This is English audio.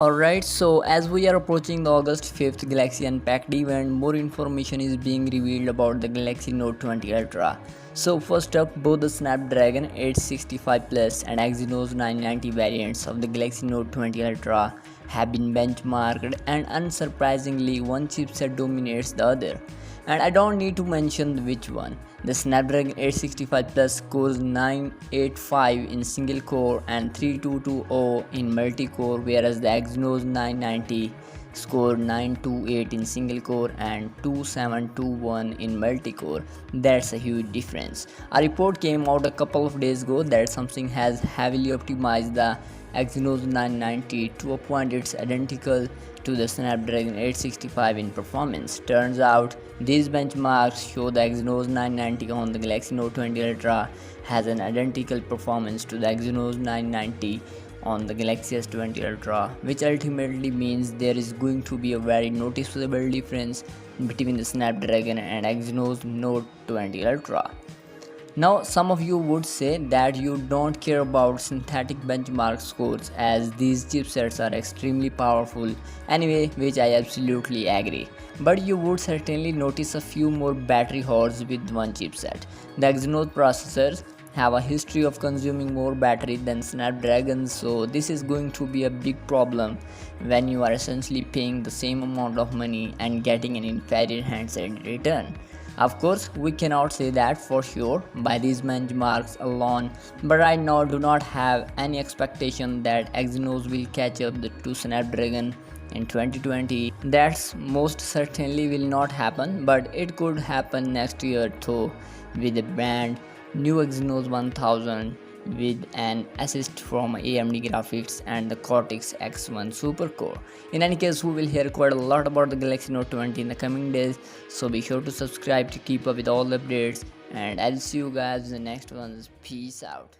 Alright, so as we are approaching the August 5th Galaxy Unpacked event, more information is being revealed about the Galaxy Note 20 Ultra. So first up, both the Snapdragon 865 Plus and Exynos 990 variants of the Galaxy Note 20 Ultra have been benchmarked, and unsurprisingly one chipset dominates the other. And I don't need to mention which one. The Snapdragon 865 Plus scores 985 in single core and 3220 in multi-core, whereas the Exynos 990 scored 928 in single core and 2721 in multi-core. That's a huge difference. A report came out a couple of days ago that Samsung has heavily optimized the Exynos 990 to a point it's identical to the Snapdragon 865 in performance. Turns out these benchmarks show the Exynos 990 on the Galaxy Note 20 Ultra has an identical performance to the Exynos 990 on the Galaxy S20 Ultra, which ultimately means there is going to be a very noticeable difference between the Snapdragon and Exynos Note 20 Ultra. Now, some of you would say that you don't care about synthetic benchmark scores as these chipsets are extremely powerful anyway, which I absolutely agree. But you would certainly notice a few more battery hoards with one chipset. The Exynos processors have a history of consuming more battery than Snapdragon, so this is going to be a big problem when you are essentially paying the same amount of money and getting an inferior handset in return. Of course, we cannot say that for sure by these benchmarks alone, but right now do not have any expectation that Exynos will catch up to Snapdragon in 2020. That's most certainly will not happen, but it could happen next year though, with a brand new Exynos 1000 with an assist from AMD graphics and the Cortex X1 supercore. In any case, we will hear quite a lot about the Galaxy Note 20 in the coming days, so be sure to subscribe to keep up with all the updates, and I'll see you guys in the next ones. Peace out.